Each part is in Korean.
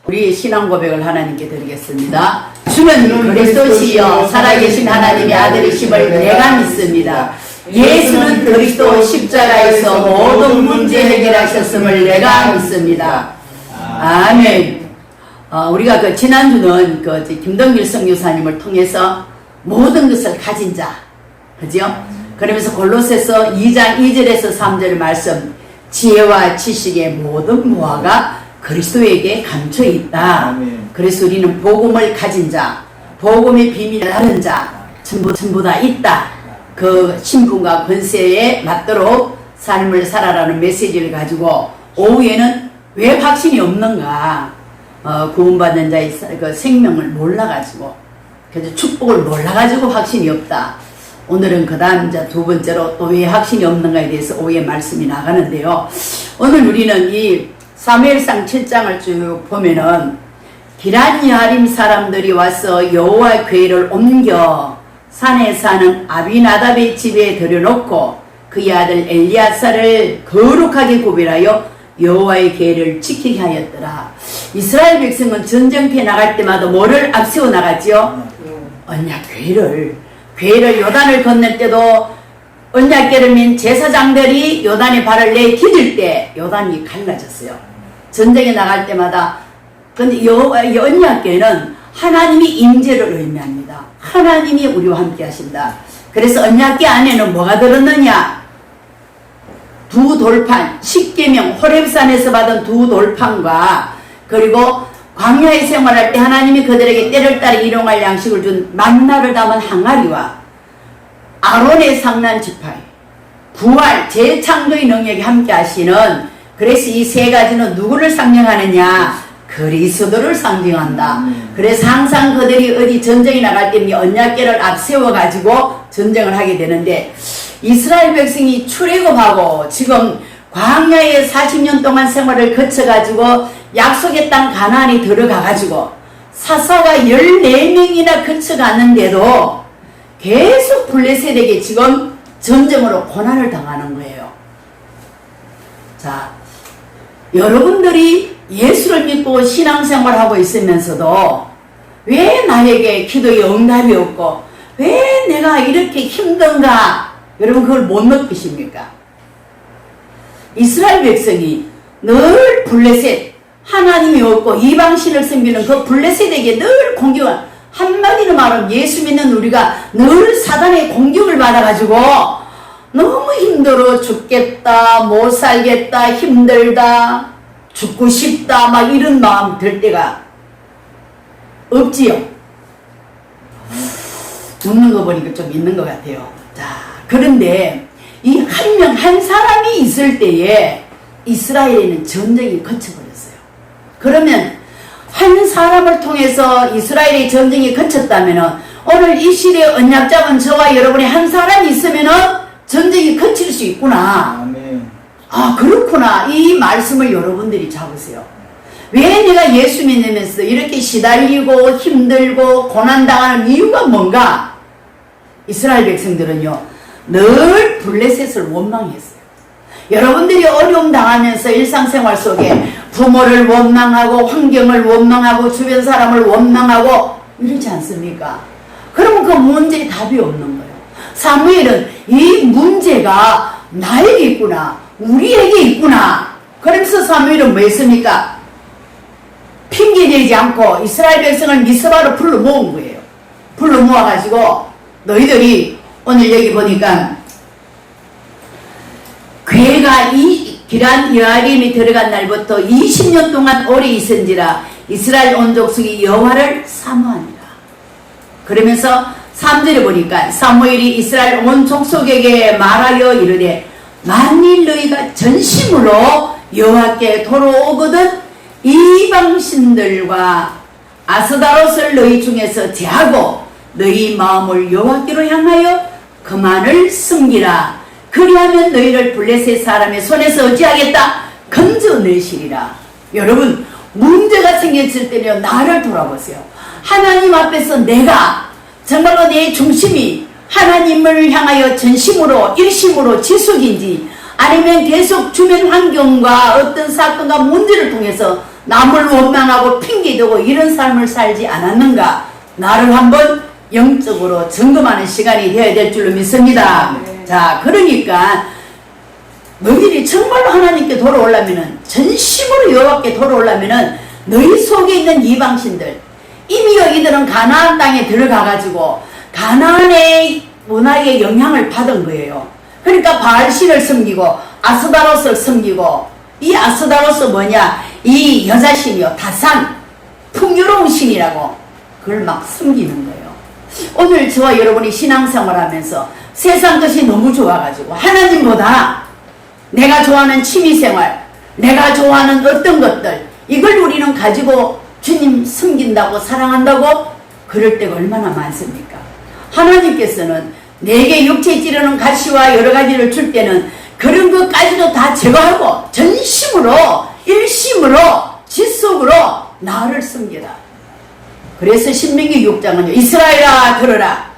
우리 신앙 고백을 하나님께 드리겠습니다. 주는 그리스도시여 살아계신 하나님의 아들이심을 내가 믿습니다. 예수는 그리스도 십자가에서 모든 문제 해결하셨음을 내가 믿습니다. 아멘. 우리가 지난주는 김동길 선교사님을 통해서 모든 것을 가진 자, 그죠? 그러면서 골로새서 2장 2절에서 3절 말씀, 지혜와 지식의 모든 무화가 그리스도에게 감춰 있다. 그래서 우리는 복음을 가진 자, 복음의 비밀을 아는 자, 전부 다 있다. 그 신분과 권세에 맞도록 삶을 살아라는 메시지를 가지고 오후에는 왜 확신이 없는가? 구원받는 자의 그 생명을 몰라가지고, 그래서 축복을 몰라가지고 확신이 없다. 오늘은 그 다음 두 번째로 또 왜 확신이 없는가에 대해서 오후에 말씀이 나가는데요. 오늘 우리는 이 사무엘상 7장을 쭉 보면은 기럇여아림 사람들이 와서 여호와 궤를 옮겨 산에 사는 아비나답의 집에 들여놓고 그의 아들 엘리야사를 거룩하게 구별하여 여호와의 궤를 지키게 하였더라. 이스라엘 백성은 전쟁터에 나갈 때마다 뭐를 앞세워 나갔지요? 궤를 요단을 건널 때도 언약궤를 민 제사장들이 요단에 발을 내디딜 때 요단이 갈라졌어요. 전쟁에 나갈 때마다. 근데 언약궤는 하나님이 임재를 의미합니다. 하나님이 우리와 함께 하신다. 그래서 언약궤 안에는 뭐가 들었느냐? 두 돌판, 십계명 호렙산에서 받은 두 돌판과 그리고 광야에 생활할 때 하나님이 그들에게 때를 따라 일용할 양식을 준 만나를 담은 항아리와 아론의 상난 지팡이, 부활, 재창조의 능력이 함께 하시는, 그래서 이 세 가지는 누구를 상징하느냐? 그리스도를 상징한다. 그래서 항상 그들이 어디 전쟁에 나갈 때는 이 언약궤를 앞세워가지고 전쟁을 하게 되는데, 이스라엘 백성이 출애굽하고 지금 광야에 40년 동안 생활을 거쳐가지고 약속의 땅 가나안에 들어가가지고 사사가 14명이나 거쳐갔는데도 계속 블레셋에게 지금 전쟁으로 고난을 당하는 거예요. 자, 여러분들이 예수를 믿고 신앙생활하고 있으면서도 왜 나에게 기도의 응답이 없고 왜 내가 이렇게 힘든가? 여러분 그걸 못 느끼십니까? 이스라엘 백성이 늘 블레셋, 하나님이 없고 이방신을 섬기는 그 블레셋에게 늘 공격을, 한마디로 말하면 예수 믿는 우리가 늘 사단의 공격을 받아가지고 너무 힘들어 죽겠다, 못 살겠다, 힘들다, 죽고 싶다, 막 이런 마음 들 때가 없지요? 웃는 거 보니까 좀 있는 것 같아요. 자, 그런데 이 한 사람이 있을 때에 이스라엘에는 전쟁이 거쳐버렸어요. 그러면 한 사람을 통해서 이스라엘의 전쟁이 거쳤다면 오늘 이 시대에 언약 잡은 저와 여러분이 한 사람이 있으면 전쟁이 거칠 수 있구나. 아멘. 아, 그렇구나. 이 말씀을 여러분들이 잡으세요. 왜 내가 예수 믿으면서 이렇게 시달리고 힘들고 고난당하는 이유가 뭔가? 이스라엘 백성들은요 늘 블레셋을 원망했어요. 여러분들이 어려움 당하면서 일상생활 속에 부모를 원망하고 환경을 원망하고 주변 사람을 원망하고 이러지 않습니까? 그러면 그 문제에 답이 없는 거예요. 사무엘은 이 문제가 나에게 있구나, 우리에게 있구나. 그러면서 사무엘은 뭐 했습니까? 핑계대지 않고 이스라엘 백성을 미스바로 불러 모은 거예요. 불러 모아가지고 너희들이 오늘 여기 보니까 궤가 기럇여아림이 들어간 날부터 20년 동안 오래 있은지라 이스라엘 온 족속이 여호와를 사모하니라. 그러면서 3절에 보니까 사무엘이 이스라엘 온 족속에게 말하여 이르되 만일 너희가 전심으로 여호와께 돌아오거든 이방신들과 아스다롯을 너희 중에서 제하고 너희 마음을 여호와께로 향하여 그만을 숨기라. 그리하면 너희를 블레셋 사람의 손에서 어찌하겠다? 건져내시리라. 여러분 문제가 생겼을 때는 나를 돌아보세요. 하나님 앞에서 내가 정말로 내 중심이 하나님을 향하여 전심으로 일심으로 지속인지 아니면 계속 주변 환경과 어떤 사건과 문제를 통해서 남을 원망하고 핑계대고 이런 삶을 살지 않았는가? 나를 한번 영적으로 점검하는 시간이 되어야 될 줄로 믿습니다. 자, 그러니까 너희들이 정말로 하나님께 돌아오려면은, 전심으로 여호와께 돌아오려면은 너희 속에 있는 이방신들, 이미요 이들은 가나안 땅에 들어가가지고 가나안의 문화의 영향을 받은 거예요. 그러니까 바알신을 섬기고 아스다롯을 섬기고, 이 아스다롯은 뭐냐? 이 여자신이요, 다산, 풍요로운 신이라고 그걸 막 섬기는 거예요. 오늘 저와 여러분이 신앙생활 하면서 세상 것이 너무 좋아가지고 하나님보다 내가 좋아하는 취미생활, 내가 좋아하는 어떤 것들, 이걸 우리는 가지고 주님 섬긴다고 사랑한다고 그럴 때가 얼마나 많습니까? 하나님께서는 내게 육체에 찌르는 가시와 여러 가지를 줄 때는 그런 것까지도 다 제거하고 전심으로 일심으로 지속으로 나를 섬겨라. 그래서 신명기 6장은요, 이스라엘아 들어라.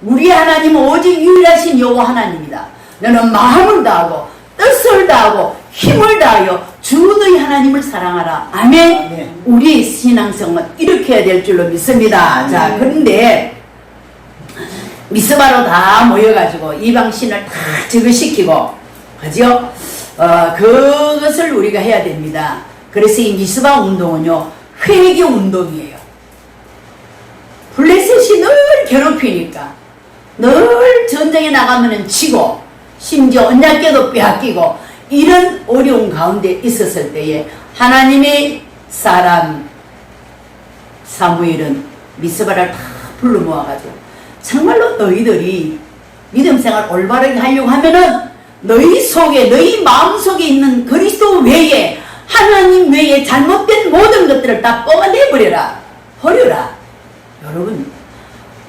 우리 하나님은 오직 유일하신 여호와 하나님이다. 너는 마음을 다하고 뜻을 다하고 힘을 다하여 주 너희 하나님을 사랑하라. 아멘. 네. 우리 신앙생활은 이렇게 해야 될 줄로 믿습니다. 자, 그런데 미스바로 다 모여가지고 이방신을 다 제거시키고, 그죠? 그것을 우리가 해야 됩니다. 그래서 이 미스바 운동은요, 회개 운동이에요. 블레셋이 늘 괴롭히니까, 늘 전쟁에 나가면은 지고, 심지어 언약궤도 빼앗기고, 이런 어려운 가운데 있었을 때에 하나님의 사람 사무엘은 미스바를 다 불러 모아가지고, 정말로 너희들이 믿음생활 올바르게 하려고 하면은 너희 속에, 너희 마음속에 있는 그리스도 외에, 하나님 외에 잘못된 모든 것들을 다 뽑아내버려라. 버려라. 여러분,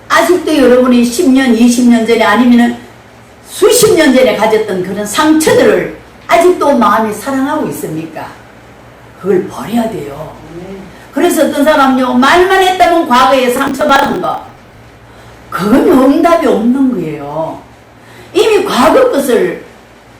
아직도 여러분이 10년, 20년 전에 아니면은 수십 년 전에 가졌던 그런 상처들을 아직도 마음에 사랑하고 있습니까? 그걸 버려야 돼요. 그래서 어떤 사람요, 말만 했다면 과거에 상처받은 거, 그건 응답이 없는 거예요. 이미 과거 것을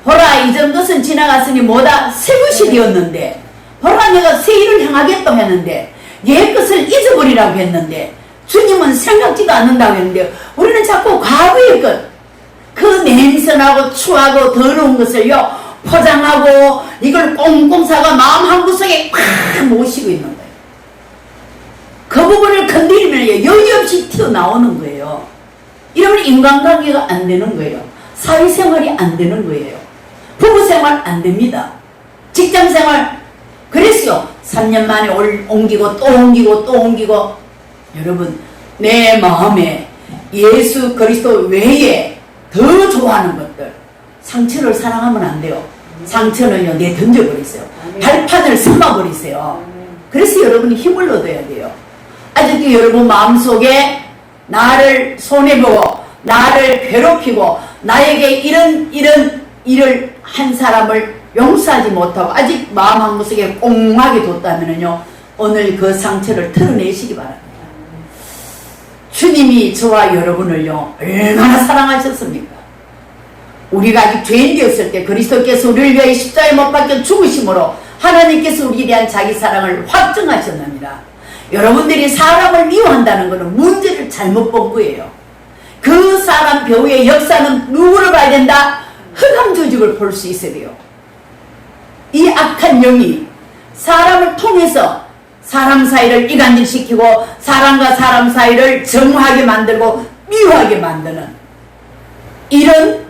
보라, 이전 것은 지나갔으니 뭐다? 새 것이 되었는데, 보라, 내가 새 일을 향하겠다 했는데, 옛 것을 잊어버리라고 했는데, 주님은 생각지도 않는다고 했는데, 우리는 자꾸 과거의 것, 그 냄새나고 추하고 더러운 것을요, 포장하고 이걸 꽁꽁 싸가 마음 한구석에 꽉 모시고 있는 거예요. 그 부분을 건드리면 여유 없이 튀어나오는 거예요. 이러면 인간관계가 안 되는 거예요. 사회생활이 안 되는 거예요. 부부생활 안 됩니다. 직장생활, 그랬어요. 3년 만에 옮기고 또 옮기고 또 옮기고. 여러분, 내 마음에 예수 그리스도 외에 더 좋아하는 것들, 상처를 사랑하면 안 돼요. 상처는요, 내 던져버리세요. 발판을 삼아버리세요. 그래서 여러분이 힘을 얻어야 돼요. 아직도 여러분 마음속에 나를 손해보고 나를 괴롭히고 나에게 이런 일을 한 사람을 용서하지 못하고 아직 마음 한구석에 꽁하게 뒀다면요, 오늘 그 상처를 털어내시기 바랍니다. 주님이 저와 여러분을요, 얼마나 사랑하셨습니까? 우리가 아직 죄인 되었을 때 그리스도께서 우리를 위하여 십자가에 못 박혀 죽으심으로 하나님께서 우리에 대한 자기 사랑을 확증하셨습니다. 여러분들이 사람을 미워한다는 것은 문제를 잘못 본 거예요. 그 사람 배후의 역사는 누구를 봐야 된다? 흑암 조직을 볼 수 있어야 돼요. 이 악한 영이 사람을 통해서 사람 사이를 이간질시키고 사람과 사람 사이를 정하게 만들고 미워하게 만드는 이런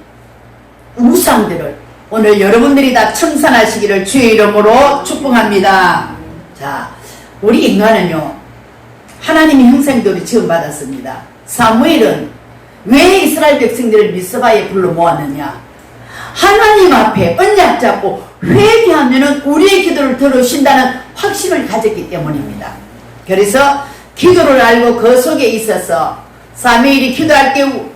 우상들을 오늘 여러분들이 다 청산하시기를 주의 이름으로 축복합니다. 자, 우리 인간은요, 하나님의 형상대로 지음받았습니다. 사무엘은 왜 이스라엘 백성들을 미스바에 불러 모았느냐? 하나님 앞에 언약 잡고 회개하면은 우리의 기도를 들으신다는 확신을 가졌기 때문입니다. 그래서 기도를 알고 그 속에 있어서 사무엘이 기도할 때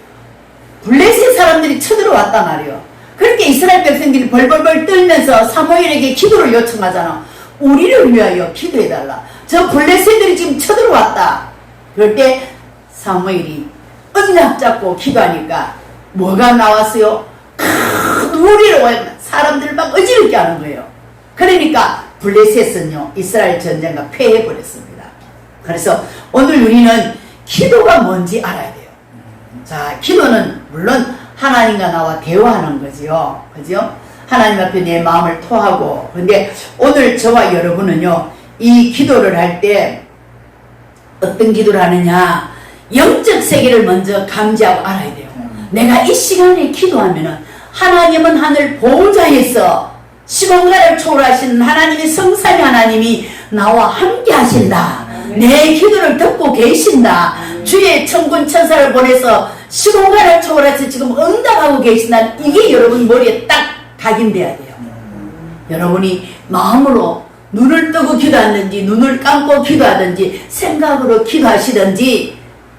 블레셋 사람들이 쳐들어왔단 말이에요. 그렇게 이스라엘 백성들이 벌벌벌 떨면서 사무엘에게 기도를 요청하잖아. 우리를 위하여 기도해달라. 저 블레셋들이 지금 쳐들어왔다. 그럴 때 사무엘이 언약 잡고 기도하니까 뭐가 나왔어요? 큰 우리를 사람들을 막 어지럽게 하는 거예요. 그러니까 블레셋은요 이스라엘 전쟁과 패해버렸습니다. 그래서 오늘 우리는 기도가 뭔지 알아야 돼요. 자, 기도는 물론 하나님과 나와 대화하는 거지요. 그죠? 하나님 앞에 내 마음을 토하고. 근데 오늘 저와 여러분은요 이 기도를 할 때 어떤 기도를 하느냐, 영적 세계를 먼저 감지하고 알아야 돼요. 내가 이 시간에 기도하면은 하나님은 하늘 보호자에서 시공간을 초월하시는 하나님의 성삼위 하나님이 나와 함께 하신다. 내 기도를 듣고 계신다. 주의 천군 천사를 보내서 시공간을 초월해서 지금 응답하고 계신다. 이게 여러분 머리에 딱 각인돼야 돼요. 여러분이 마음으로 눈을 뜨고 기도하든지 눈을 감고 기도하든지 생각으로 기도하시든지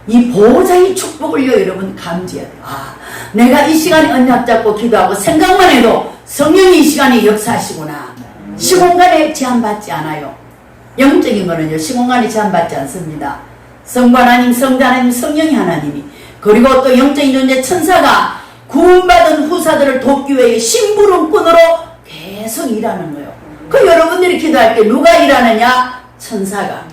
이 보호자의 축복을요 여러분 감지해야 돼요. 아, 내가 이 시간에 언약 잡고 기도하고 생각만 해도 성령이 이 시간에 역사하시구나. 시공간에 제한받지 않아요. 영적인 거는요 시공간에 제한받지 않습니다. 성부 하나님, 성자 하나님, 성령이 하나님이, 그리고 또 영적인 존재 천사가 구원받은 후사들을 돕기 위해 심부름꾼으로 계속 일하는 거예요. 그 여러분들이 기도할 때 누가 일하느냐? 천사가.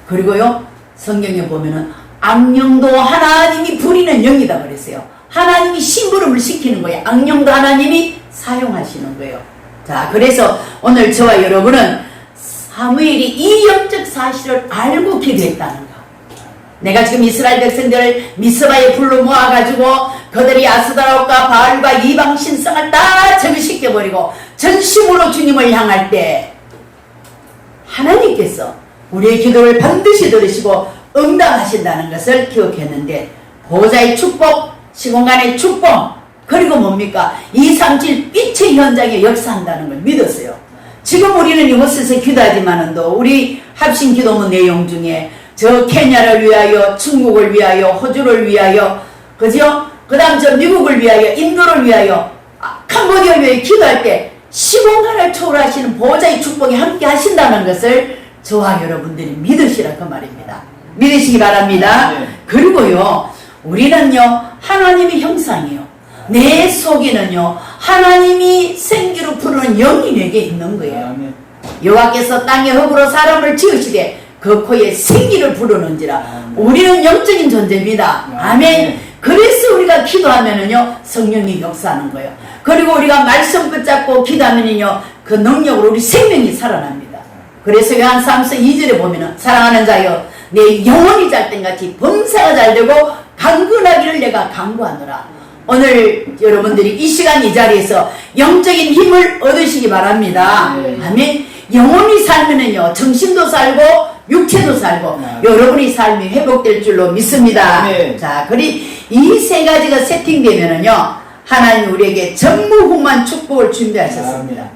그리고요 성경에 보면은 악령도 하나님이 부리는 영이다 그랬어요. 하나님이 심부름을 시키는 거예요. 악령도 하나님이 사용하시는 거예요. 자, 그래서 오늘 저와 여러분은 사무엘이 이 영적 사실을 알고 기도했다는 거. 내가 지금 이스라엘 백성들을 미스바에 불러 모아가지고 그들이 아스다롯과 바알과 이방 신성을 다 제거시켜버리고 전심으로 주님을 향할 때 하나님께서 우리의 기도를 반드시 들으시고 응답하신다는 것을 기억했는데, 보호자의 축복, 시공간의 축복, 그리고 뭡니까? 237 빛의 현장에 역사한다는 걸 믿었어요. 지금 우리는 이곳에서 기도하지만은도 우리 합심 기도문 내용 중에 저 케냐를 위하여, 중국을 위하여, 호주를 위하여, 그죠? 그 다음 저 미국을 위하여, 인도를 위하여, 캄보디아를 위하여 기도할 때 시공간을 초월하시는 보호자의 축복이 함께 하신다는 것을 저와 여러분들이 믿으시라 그 말입니다. 믿으시기 바랍니다. 네. 그리고요 우리는요 하나님의 형상이에요. 내 속에는요 하나님이 생기로 부르는 영이 내게 있는 거예요. 여호와께서 땅의 흙으로 사람을 지으시되 그 코에 생기를 부르는지라. 우리는 영적인 존재입니다. 아멘. 그래서 우리가 기도하면은요 성령이 역사하는 거예요. 그리고 우리가 말씀 붙잡고 기도하면은요 그 능력으로 우리 생명이 살아납니다. 그래서 요한 3서 2절에 보면은 사랑하는 자여 내 영혼이 잘된같이 범사가 잘되고 강건하기를 내가 강구하노라. 오늘 여러분들이 이 시간 이 자리에서 영적인 힘을 얻으시기 바랍니다. 아멘. 영혼이 살면은요 정신도 살고 육체도 살고 여러분의 삶이 회복될 줄로 믿습니다. 자, 그리 이 세 가지가 세팅되면은요 하나님 우리에게 전무후무한 축복을 준비하셨습니다.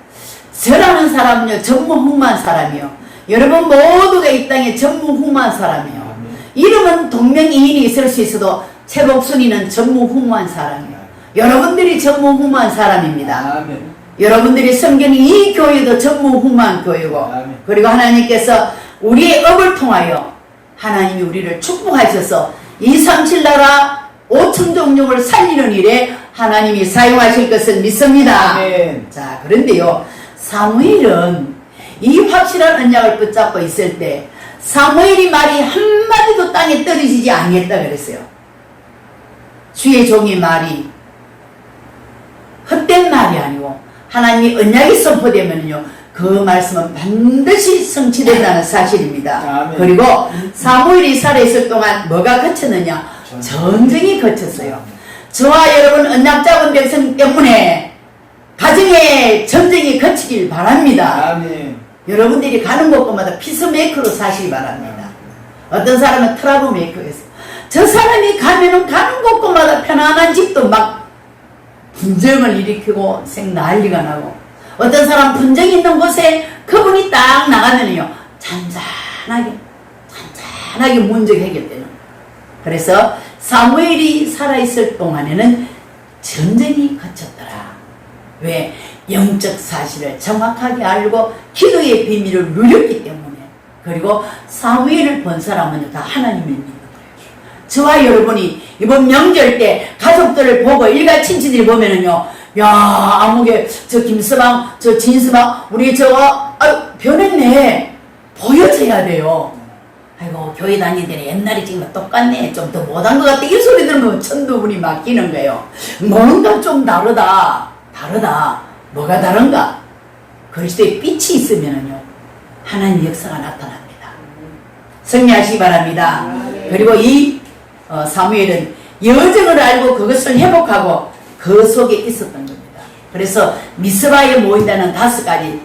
저라는 사람은요 전무후무한 사람이요. 여러분 모두가 이 땅에 전무후무한 사람이요. 이름은 동명이인이 있을 수 있어도 최복순이는 전무후무한 사람이에요. 여러분들이 전무후무한 사람입니다. 여러분들이 섬기는 이 교회도 전무후무한 교회고, 그리고 하나님께서 우리의 업을 통하여 하나님이 우리를 축복하셔서 237 나라 5천 종족을 살리는 일에 하나님이 사용하실 것을 믿습니다. 자, 그런데요 사무엘은 이 확실한 언약을 붙잡고 있을 때 사무엘이 말이 한마디도 땅에 떨어지지 아니했다 그랬어요. 주의 종의 말이 헛된 말이 아니고 하나님이 언약이 선포되면요 그 말씀은 반드시 성취된다는 사실입니다. 그리고 사무엘이 살아있을 동안 뭐가 거쳤느냐? 전쟁이 거쳤어요. 저와 여러분 언약 잡은 백성 때문에 가정에 전쟁이 거치길 바랍니다. 여러분들이 가는 곳마다 피스메이커로 사시기 바랍니다. 어떤 사람은 트러블 메이커였어요. 저 사람이 가면은 가는 곳마다 편안한 집도 막 분쟁을 일으키고 난리가 나고, 어떤 사람 분쟁이 있는 곳에 그분이 딱 나가면요 잔잔하게 문제가 해결되는. 그래서 사무엘이 살아있을 동안에는 전쟁이 거쳤더라. 왜? 영적 사실을 정확하게 알고 기도의 비밀을 누렸기 때문에. 그리고 사무엘을 본 사람은 다 하나님을 믿는 거예요. 저와 여러분이 이번 명절 때 가족들을 보고 일가 친지들이 보면은요, 야, 아무개 저 김서방 저 진서방 우리 저거 변했네. 보여져야 돼요. 아이고, 교회 다니더니 옛날에 지금 똑같네. 좀 더 못한 것 같아. 이 소리 들으면 천도분이 맡기는 거예요. 뭔가 좀 다르다. 뭐가 다른가? 그리스도의 빛이 있으면요, 하나님 역사가 나타납니다. 승리하시기 바랍니다. 그리고 이 사무엘은 여정을 알고 그것을 회복하고 그 속에 있었던 겁니다. 그래서 미스바에 모인다는 5가지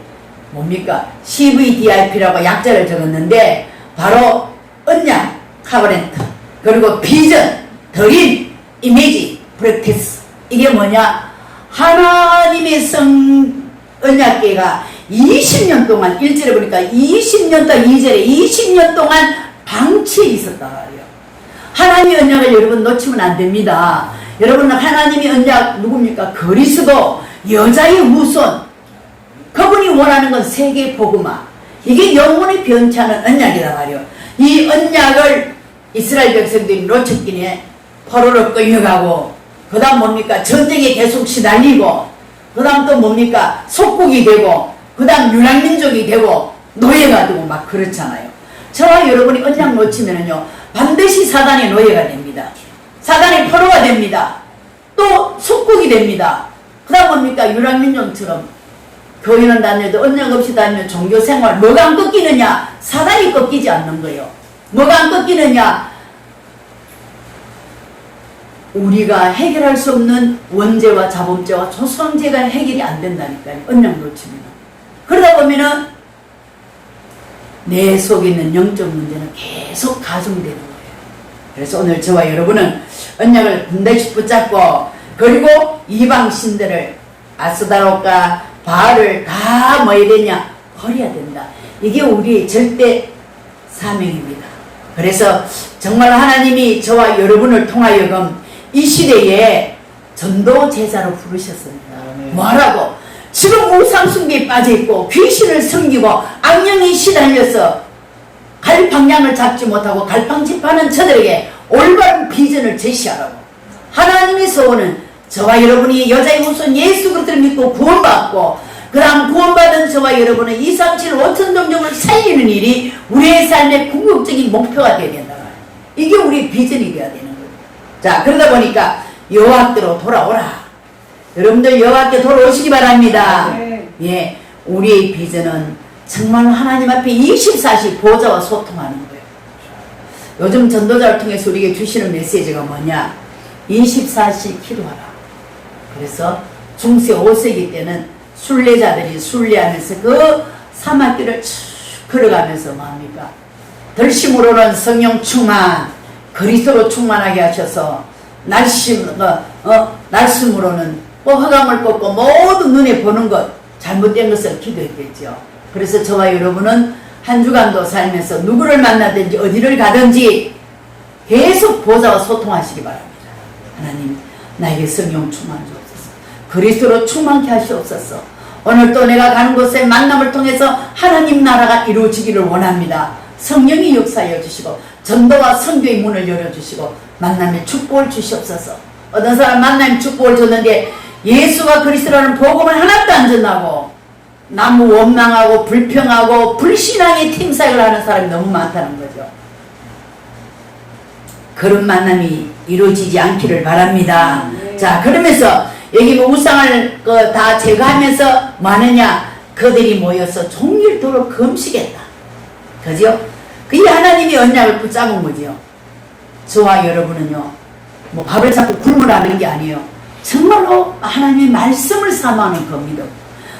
뭡니까? CVDIP라고 약자를 적었는데 바로 언약, 카버렌트, 그리고 비전, 드림, 이미지, 프랙티스. 이게 뭐냐? 하나님의 언약궤가 20년 동안 1절에 보니까 20년 동안 2절에 20년 동안 방치해 있었단 말이에요. 하나님의 언약을 여러분 놓치면 안 됩니다. 여러분, 하나님의 언약 누굽니까? 그리스도, 여자의 후손. 그분이 원하는 건 세계 복음화. 이게 영원히 변치 않은 언약이란 말이에요. 이 언약을 이스라엘 백성들이 놓쳤기에 포로로 끌려가고, 그 다음 뭡니까? 전쟁에 계속 시달리고, 그 다음 또 뭡니까? 속국이 되고, 그 다음 유랑민족이 되고, 노예가 되고 막 그렇잖아요. 저와 여러분이 언약 놓치면은요, 반드시 사단의 노예가 됩니다. 사단의 포로가 됩니다. 또 속국이 됩니다. 그 다음 뭡니까? 유랑민족처럼 교회는 다녀도 언약 없이 다니면 종교생활, 뭐가 안 꺾이느냐? 사단이 꺾이지 않는 거예요. 뭐가 안 꺾이느냐? 우리가 해결할 수 없는 원죄와 자범죄와 조성죄가 해결이 안 된다니까요. 언약 놓치면. 그러다 보면은 내 속에 있는 영적 문제는 계속 가중되는 거예요. 그래서 오늘 저와 여러분은 언약을 분단씩 붙잡고, 그리고 이방 신들을 아스다롯과 바알을 다 뭐 해야 되냐? 버려야 된다. 이게 우리의 절대 사명입니다. 그래서 정말 하나님이 저와 여러분을 통하여금 이 시대에 전도 제자로 부르셨습니다. 뭐라고? 지금 우상숭배에 빠져있고 귀신을 섬기고 악령이 시달려서 갈 방향을 잡지 못하고 갈팡질팡하는 저들에게 올바른 비전을 제시하라고. 하나님의 소원은 저와 여러분이 여자의 후손 예수 그리스도를 믿고 구원받고, 그 다음 구원받은 저와 여러분은 237 5천 종족을 살리는 일이 우리의 삶의 궁극적인 목표가 되어야 된다. 이게 우리의 비전이 되어야 되는 거예요. 자, 그러다 보니까 여호와께로 돌아오라. 여러분들 여호와께 돌아오시기 바랍니다. 예, 우리의 비전은 정말 하나님 앞에 24시 보좌와 소통하는 거예요. 요즘 전도자를 통해서 우리에게 주시는 메시지가 뭐냐? 24시 기도하라. 그래서 중세 5세기 때는 순례자들이 순례하면서 그 사막길을 쭉 걸어가면서 뭐합니까? 덜심으로는 성령 충만, 그리스도로 충만하게 하셔서 날심으로는 허감을 꺾고 모든 눈에 보는 것, 잘못된 것을 기도했겠죠. 그래서 저와 여러분은 한 주간도 살면서 누구를 만나든지 어디를 가든지 계속 보좌와 소통하시기 바랍니다. 하나님, 나에게 성령 충만 주옵소서. 그리스도로 충만케 하시옵소서. 오늘 또 내가 가는 곳에 만남을 통해서 하나님 나라가 이루어지기를 원합니다. 성령이 역사하여 주시고 전도와 선교의 문을 열어주시고 만남의 축복을 주시옵소서. 어떤 사람 만남의 축복을 줬는데 예수가 그리스도라는 복음을 하나도 안 전하고 너무 원망하고 불평하고 불신앙의 팀사역을 하는 사람이 너무 많다는 거죠. 그런 만남이 이루어지지 않기를 바랍니다. 자, 그러면서 여기 우상을 다 제거하면서 뭐 하느냐? 그들이 모여서 종일토록 금식했다. 그죠? 그게 하나님이 언약을 붙잡은 거죠. 저와 여러분은요, 뭐 밥을 잡고 굶으라는 게 아니에요. 정말로 하나님의 말씀을 사모하는 겁니다.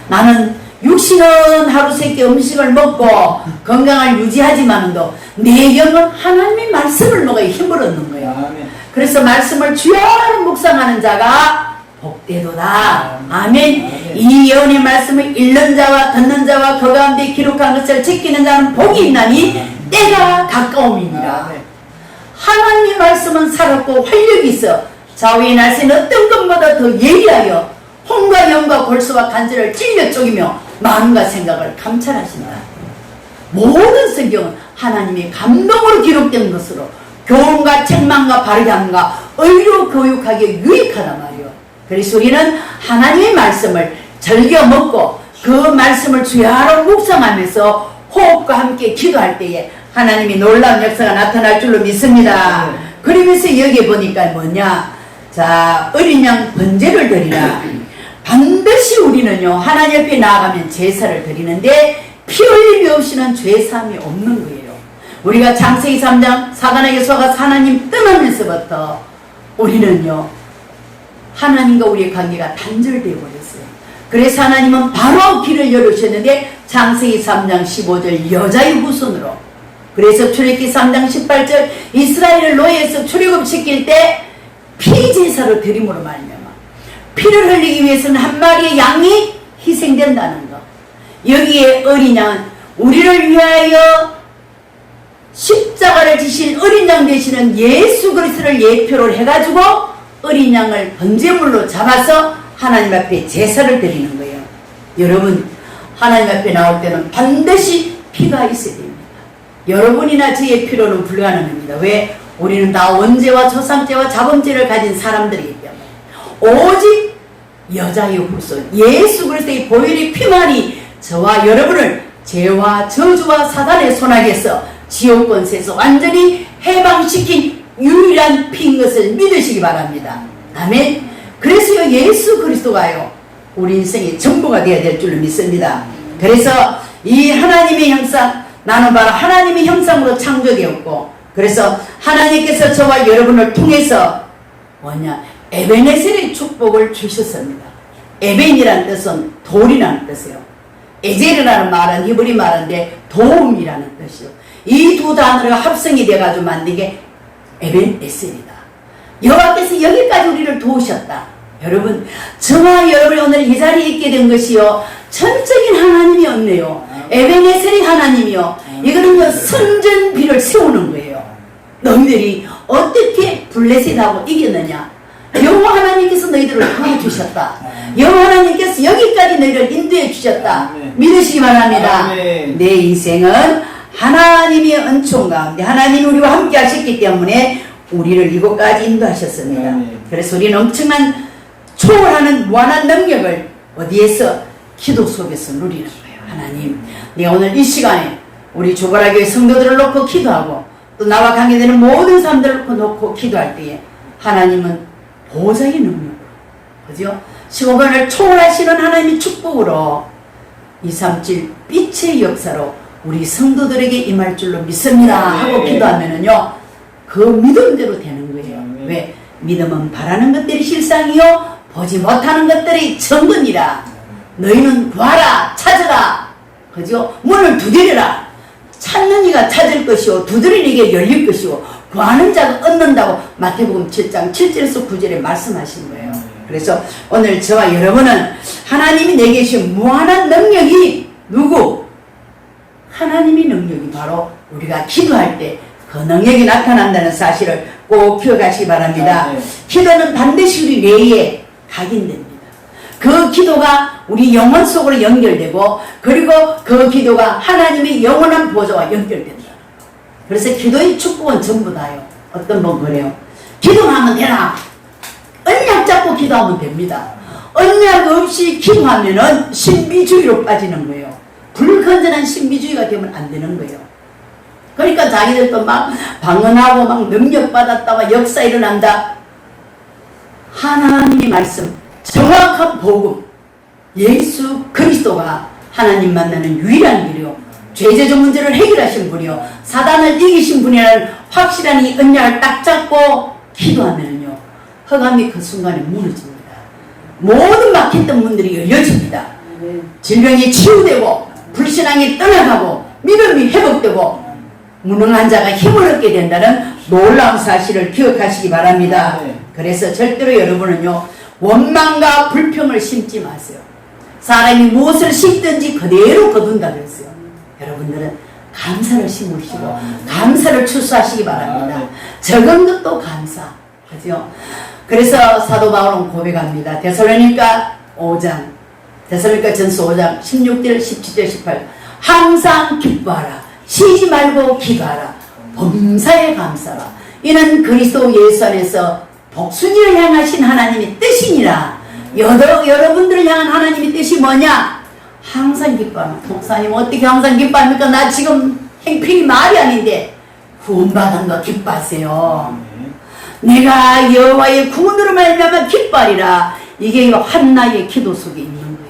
나는 육신은 하루 세끼 음식을 먹고 건강을 유지하지만도 내 영은 하나님의 말씀을 먹어야 힘을 얻는 거예요. 그래서 말씀을 주야로 묵상하는 자가 복되도다. 아멘. 이 예언의 말씀을 읽는 자와 듣는 자와 그 가운데 기록한 것을 지키는 자는 복이 있나니 때가 가까움이니라. 하나님의 말씀은 살았고 활력이 있어 좌우의 날씨는 어떤 것보다 더 예리하여 혼과 영과 골수와 간절을 찔려 쪼기며 마음과 생각을 감찰하신다. 모든 성경은 하나님의 감동으로 기록된 것으로 교훈과 책망과 바르게함과 의로 교육하기에 유익하단 말이요. 그래서 우리는 하나님의 말씀을 즐겨 먹고 그 말씀을 주야로 묵상하면서 호흡과 함께 기도할 때에 하나님이 놀라운 역사가 나타날 줄로 믿습니다. 그러면서 여기 보니까 뭐냐, 자, 어린 양 번제를 드리라. 반드시 우리는요 하나님 앞에 나아가면 제사를 드리는데 피 흘림이 없이는 죄사함이 없는 거예요. 우리가 창세기 3장 사단에게 속아서 하나님 떠나면서부터 우리는요 하나님과 우리의 관계가 단절되어 버렸어요. 그래서 하나님은 바로 길을 열으셨는데 창세기 3장 15절 여자의 후손으로, 그래서 출애굽기 3장 18절 이스라엘을 노예에서 출애굽시킬 때 피제사로 드림으로 말미암아 피를 흘리기 위해서는 한 마리의 양이 희생된다는 것. 여기에 어린 양은 우리를 위하여 십자가를 지신 어린 양 되시는 예수 그리스도를 예표로 해가지고 어린 양을 번제물로 잡아서 하나님 앞에 제사를 드리는 거예요. 여러분, 하나님 앞에 나올 때는 반드시 피가 있어야 됩니다. 여러분이나 저의 피로는 불가능합니다. 왜? 우리는 다 원죄와 초상죄와 자범죄를 가진 사람들이기 때문에 오직 여자의 후손 예수 그리스도의 보혈의 피만이 저와 여러분을 죄와 저주와 사단의 손아귀에서 지옥 권세에서 완전히 해방시킨 유일한 피인 것을 믿으시기 바랍니다. 아멘. 그래서 예수 그리스도가요 우리 인생의 전부가 되어야 될 줄로 믿습니다. 그래서 이 하나님의 형상, 나는 바로 하나님의 형상으로 창조되었고, 그래서 하나님께서 저와 여러분을 통해서 뭐냐, 에베네셀의 축복을 주셨습니다. 에벤이라는 뜻은 돌이라는 뜻이에요. 에젤이라는 말은 히브리 말인데 도움이라는 뜻이요. 이 두 단어가 합성이 돼가지고 만든 게 에벤에셀이다. 여호와께서 여기까지 우리를 도우셨다. 여러분, 저와 여러분이 오늘 이 자리에 있게 된 것이요 전적인 하나님이었네요. 에벤에셀이 하나님이요. 이거는요 성전비를 세우는 거예요. 너희들이 어떻게 블레셋하고 이겼느냐? 여호와 하나님께서 너희들을 도와주셨다. 여호와 하나님께서 여기까지 너희를 인도해 주셨다. 믿으시기 바랍니다. 내 인생은 하나님의 은총 가운데 하나님이 우리와 함께 하셨기 때문에 우리를 이곳까지 인도하셨습니다. 그래서 우리는 엄청난 초월하는 무한한 능력을 어디에서? 기도 속에서 누리는 거예요. 하나님, 내가 오늘 이 시간에 우리 주보라교회 성도들을 놓고 기도하고 또 나와 관계되는 모든 사람들을 놓고 기도할 때에 하나님은 보좌의 능력으로, 그죠? 15번을 초월하시는 하나님의 축복으로 237 빛의 역사로 우리 성도들에게 임할 줄로 믿습니다 하고 기도하면은요 그 믿음대로 되는 거예요. 왜? 믿음은 바라는 것들이 실상이요 보지 못하는 것들이 정근이라. 너희는 구하라 찾으라, 그죠? 문을 두드려라. 찾는 이가 찾을 것이요 두드리는 이게 열릴 것이요 구하는 자가 얻는다고 마태복음 7장 7절에서 9절에 말씀하신 거예요. 그래서 오늘 저와 여러분은 하나님이 내게 주신 무한한 능력이 누구? 하나님의 능력이 바로 우리가 기도할 때 그 능력이 나타난다는 사실을 꼭 기억하시기 바랍니다. 기도는 반드시 우리 뇌에 각인됩니다. 그 기도가 우리 영혼 속으로 연결되고, 그리고 그 기도가 하나님의 영원한 보좌와 연결된다. 그래서 기도의 축복은 전부 다요. 어떤 분 그래요. 기도하면 되나? 언약 잡고 기도하면 됩니다. 언약 없이 기도하면은 신비주의로 빠지는 거예요. 불건전한 신비주의가 되면 안 되는 거예요. 그러니까 자기들도 막 방언하고 막 능력받았다가 역사 일어난다. 하나님의 말씀, 정확한 복음, 예수 그리스도가 하나님 만나는 유일한 길이요 죄제조 문제를 해결하신 분이요 사단을 이기신 분이라는 확실한 이 언약을 딱 잡고 기도하면요 흑암이 그 순간에 무너집니다. 모든 막혔던 문들이 열려집니다. 질병이 치유되고 불신앙이 떠나가고 믿음이 회복되고 무능한 자가 힘을 얻게 된다는 놀라운 사실을 기억하시기 바랍니다. 그래서 절대로 여러분은요 원망과 불평을 심지 마세요. 사람이 무엇을 심든지 그대로 거둔다 그랬어요. 여러분들은 감사를 심으시고 감사를 출소하시기 바랍니다. 적은 것도 감사, 그죠? 그래서 사도 바울은 고백합니다. 데살로니가 5장, 데살로니가 전서 5장 16절 17절 18 항상 기뻐하라, 쉬지 말고 기도하라, 범사에 감사라. 이는 그리스도 예수 안에서 복순이를 향하신 하나님의 뜻이니라. 여러분들을 향한 하나님의 뜻이 뭐냐? 항상 기뻐하는 목사님 어떻게 항상 기뻐합니까? 나 지금 행편이 말이 아닌데 구원받은 거 기뻐하세요. 내가 여호와의 구원으로 말미암아 기뻐하리라. 이게 한나의 기도 속에 있는 거예요.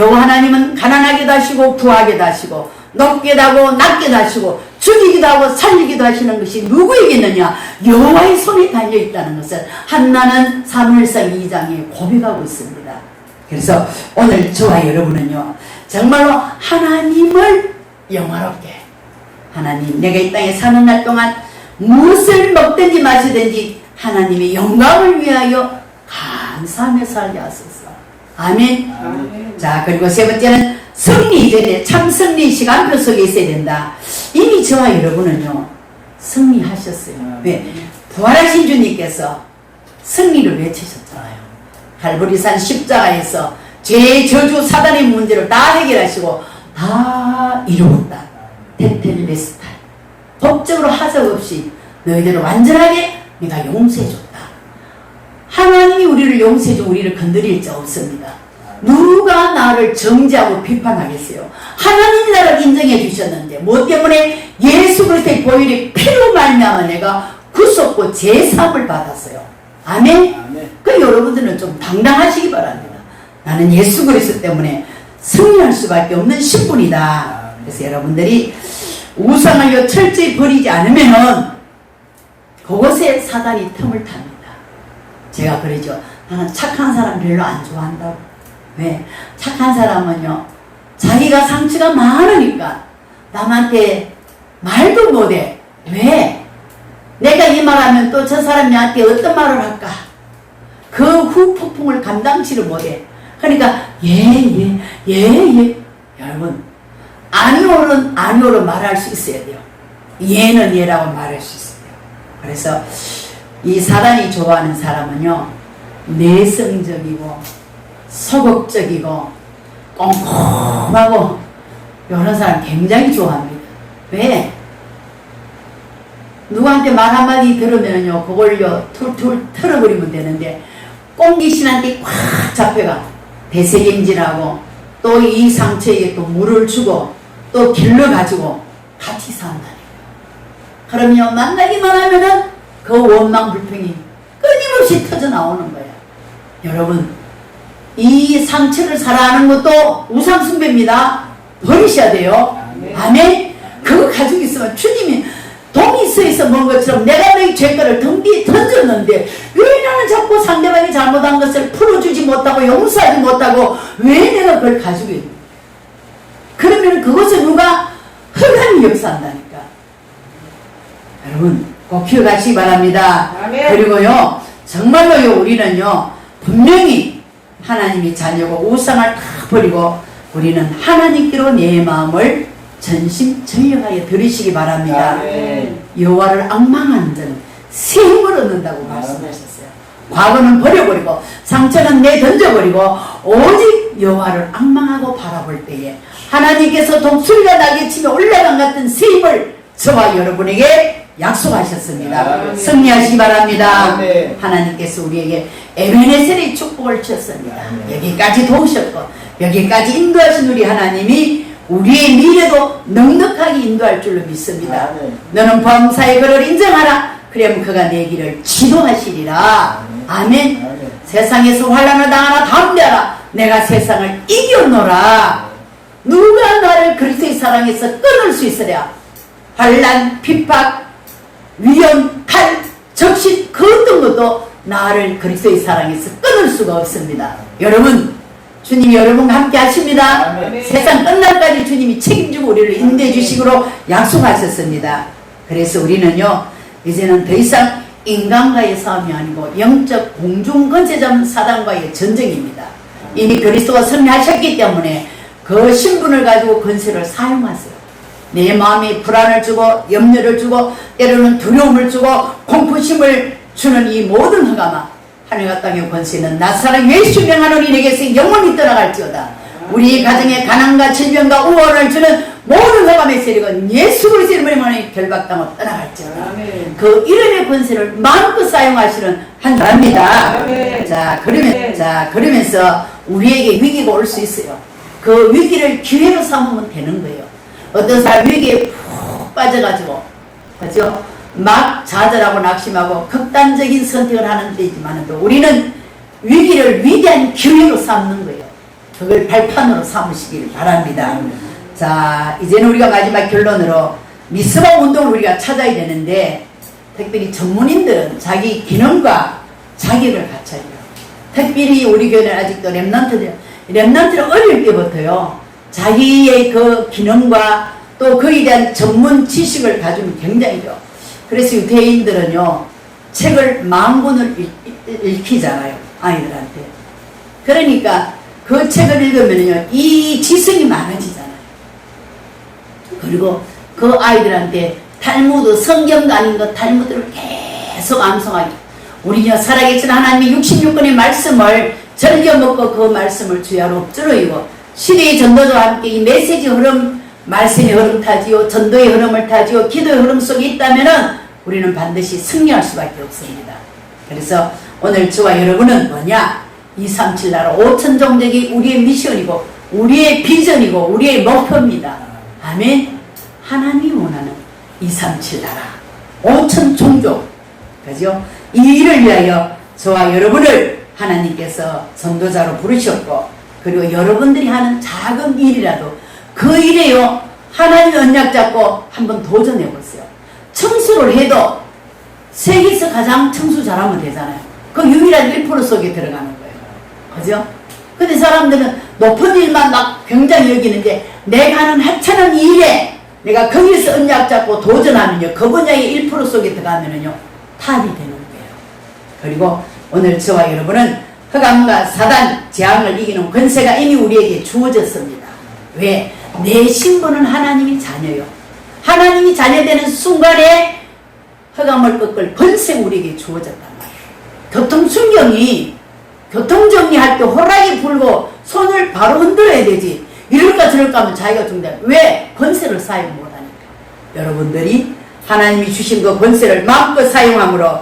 여호와 하나님은 가난하게도 하시고 부하게도 하시고 높게도 하고 낮게도 하시고 죽이기도 하고 살리기도 하시는 것이 누구에게느냐? 여호와의 손에 달려있다는 것을 한나는 사무엘상 2장에 고백하고 있습니다. 그래서 오늘 저와 여러분은요 정말로 하나님을 영화롭게, 하나님 내가 이 땅에 사는 날 동안 무엇을 먹든지 마시든지 하나님의 영광을 위하여 감사하며 살게 하소서. 아멘. 아멘. 자, 그리고 세 번째는 승리 이전에 참 승리 시간표 속에 있어야 된다. 이미 저와 여러분은요 승리하셨어요. 왜? 부활하신 주님께서 승리를 외치셨잖아요. 갈보리산 십자가에서 죄, 저주, 사단의 문제를 다 해결하시고 다 이루었다. 테텔레스탈. 법적으로 하자 없이 너희들을 완전하게 내가 용서해줬다. 하나님이 우리를 용서해주고 우리를 건드릴 자 없습니다. 누가 나를 정죄하고 비판하겠어요? 하나님이 나를 인정해 주셨는데 뭐 때문에? 예수 그리스도의 보혈의 피로 말미암아 내가 구속고 제사함을 받았어요. 아멘? 아멘. 그 여러분들은 좀 당당하시기 바랍니다. 나는 예수 그리스도 때문에 승리할 수밖에 없는 신분이다. 그래서 여러분들이 우상을 철저히 버리지 않으면은 그곳에 사단이 틈을 탑니다. 제가 그러죠. 나는 착한 사람 별로 안 좋아한다고. 왜? 착한 사람은요 자기가 상처가 많으니까 남한테 말도 못해. 왜? 내가 이 말하면 또 저 사람이 나한테 어떤 말을 할까? 그 후폭풍을 감당치를 못해. 그러니까 예. 여러분 아니오는 아니오로 말할 수 있어야 돼요. 예는 예라고 말할 수 있어요. 그래서 이 사단이 좋아하는 사람은요 내성적이고 소극적이고 꼼꼼하고 이런 사람 굉장히 좋아합니다. 왜? 누구한테 말 한마디 들으면요 그걸요 툴툴 털어버리면 되는데 꽁기신한테 꽉 잡혀가 대세김질하고 또 이 상처에 또 물을 주고 또 길러가지고 같이 산다니까. 그러면 만나기만 하면은 그 원망 불평이 끊임없이 터져 나오는 거야. 여러분 이 상처를 사랑하는 것도 우상 숭배입니다. 버리셔야 돼요. 아멘. 그거 가지고 있으면 주님이 동이 서있어 먹은 것처럼 내가 너희 죄가를 등 뒤에 던졌는데 왜 나는 자꾸 상대방이 잘못한 것을 풀어주지 못하고 용서하지 못하고 왜 내가 그걸 가지고 있는? 그러면 그것을 누가 흑암이 역사한다니까. 여러분 꼭 기억하시기 바랍니다. 아멘. 그리고요 정말로요 우리는요 분명히 하나님이 자녀고 우상을 다 버리고 우리는 하나님께로 내 마음을 전심전력하여 들으시기 바랍니다. 아멘. 여호와를 앙망하는 자는 새 힘을 얻는다고 말씀하셨어요. 과거는 버려버리고 상처는 내던져버리고 오직 여호와를 앙망하고 바라볼 때에 하나님께서 독수리가 날개 치며 올라간 같은 새 힘을 저와 여러분에게 약속하셨습니다. 아멘. 승리하시기 바랍니다. 아멘. 하나님께서 우리에게 에베네셀의 축복을 주셨습니다. 아멘. 여기까지 도우셨고 여기까지 인도하신 우리 하나님이 우리의 미래도 넉넉하게 인도할 줄로 믿습니다. 아멘. 너는 범사의 그를 인정하라. 그러면 그가 내 길을 지도하시리라. 아멘. 아멘. 세상에서 환난을 당하나 담대하라. 내가 세상을 이겨노라. 누가 나를 그리스도의 사랑에서 끊을 수 있으랴. 환난, 핍박, 위험, 칼, 적신 그 어떤 것도 나를 그리스도의 사랑에서 끊을 수가 없습니다. 여러분 주님이 여러분과 함께 하십니다. 아멘. 세상 끝날까지 주님이 책임지고 우리를 인도해 주시기로 약속하셨습니다. 그래서 우리는요 이제는 더 이상 인간과의 싸움이 아니고 영적 공중권세자 사단과의 전쟁입니다. 이미 그리스도가 승리하셨기 때문에 그 신분을 가지고 권세를 사용하세요. 내 마음에 불안을 주고 염려를 주고 때로는 두려움을 주고 공포심을 주는 이 모든 허가마 하늘과 땅의 권세는 나사렛 예수 명하노니 내게서 영원히 떠나갈지어다. 우리 가정에 가난과 질병과 우월을 주는 모든 허감의 세력은 예수 그리스도의 이름으로 결박당하고 떠나갈지어다. 그 이름의 권세를 마음껏 사용하시는 한 사람입니다. 그러면서 우리에게 위기가 올 수 있어요. 그 위기를 기회로 삼으면 되는 거예요. 어떤 사람 위기에 푹 빠져가지고, 그죠? 막 좌절하고 낙심하고 극단적인 선택을 하는 데지만 또 우리는 위기를 위대한 기회로 삼는 거예요. 그걸 발판으로 삼으시길 바랍니다. 자, 이제는 우리가 마지막 결론으로 미스바 운동을 우리가 찾아야 되는데, 특별히 전문인들은 자기 기능과 자격을 갖춰야 돼요. 특별히 우리 교회는 아직도 렘넌트는 어릴 때부터요, 자기의 그 기능과 또 그에 대한 전문 지식을 가지면 굉장히 좋아. 그래서 유대인들은요, 책을 10,000권을 읽히잖아요, 아이들한테. 그러니까 그 책을 읽으면요, 이 지성이 많아지잖아요. 그리고 그 아이들한테 탈무드, 성경도 아닌 것 탈무드를 계속 암송하게. 우리는 살아계신 하나님의 66권의 말씀을 즐겨 먹고 그 말씀을 주야로 엎드러이고, 시대의 전도자와 함께 이 메시지 흐름, 말씀의 흐름 타지요, 전도의 흐름을 타지요, 기도의 흐름 속에 있다면은 우리는 반드시 승리할 수밖에 없습니다. 그래서 오늘 저와 여러분은 뭐냐? 237 나라 5천 종족이 우리의 미션이고, 우리의 비전이고, 우리의 목표입니다. 아멘. 하나님이 원하는 237 나라 5천 종족, 그죠? 이 일을 위하여 저와 여러분을 하나님께서 전도자로 부르셨고, 그리고 여러분들이 하는 작은 일이라도 그 일에요, 하나님의 언약 잡고 한번 도전해 보세요. 청소를 해도 세계에서 가장 청소 잘하면 되잖아요. 그 유일한 1% 속에 들어가는 거예요. 그죠? 근데 사람들은 높은 일만 막 굉장히 여기는데, 내가 하는 하찮은 일에 내가 거기서 언약 잡고 도전하면요, 그 분야의 1% 속에 들어가면요, 탑이 되는 거예요. 그리고 오늘 저와 여러분은 흑암과 사단, 재앙을 이기는 권세가 이미 우리에게 주어졌습니다. 왜? 내 신분은 하나님이 자녀요. 하나님이 자녀되는 순간에 흑암을 꺾을 권세가 우리에게 주어졌단 말이에요. 교통순경이 교통정리할 때 호랑이 불고 손을 바로 흔들어야 되지. 이럴까 저럴까 하면 자기가 중다. 왜? 권세를 사용 못하니까. 여러분들이 하나님이 주신 그 권세를 마음껏 사용함으로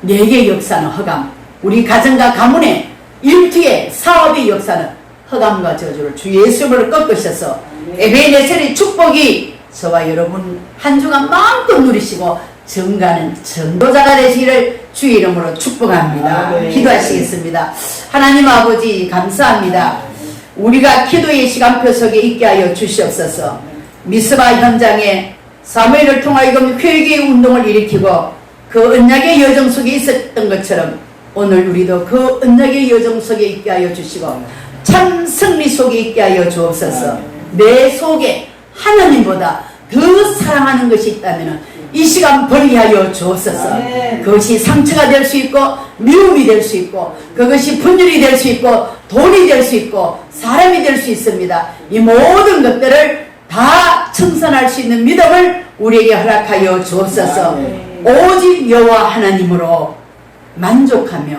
내게 역사는 흑암, 우리 가정과 가문의 일투의 사업의 역사는 흑암과 저주를 주 예수님으로 꺾으셔서 에베네셀의 축복이 저와 여러분 한 주간 마음껏 누리시고 증가하는 전도자가 되시기를 주의 이름으로 축복합니다. 기도하시겠습니다. 하나님 아버지 감사합니다. 우리가 기도의 시간표 속에 있게 하여 주시옵소서. 미스바 현장에 사무엘을 통하여 회개의 운동을 일으키고 그 언약의 여정 속에 있었던 것처럼 오늘 우리도 그 언약의 여정 속에 있게 하여 주시고 참 승리 속에 있게 하여 주옵소서. 내 속에 하나님보다 더 사랑하는 것이 있다면 이 시간 벌리하여 주옵소서. 그것이 상처가 될 수 있고 미움이 될 수 있고 그것이 분열이 될 수 있고 돈이 될 수 있고 사람이 될 수 있습니다. 이 모든 것들을 다 청산할 수 있는 믿음을 우리에게 허락하여 주옵소서. 오직 여호와 하나님으로 만족하며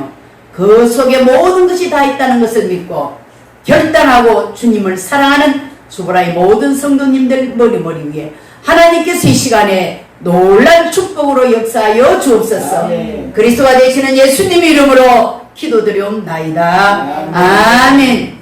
그 속에 모든 것이 다 있다는 것을 믿고 결단하고 주님을 사랑하는 주보라의 모든 성도님들 머리 위에 하나님께서 이 시간에 놀란 축복으로 역사하여 주옵소서. 그리스도가 되시는 예수님의 이름으로 기도드리옵나이다. 아멘.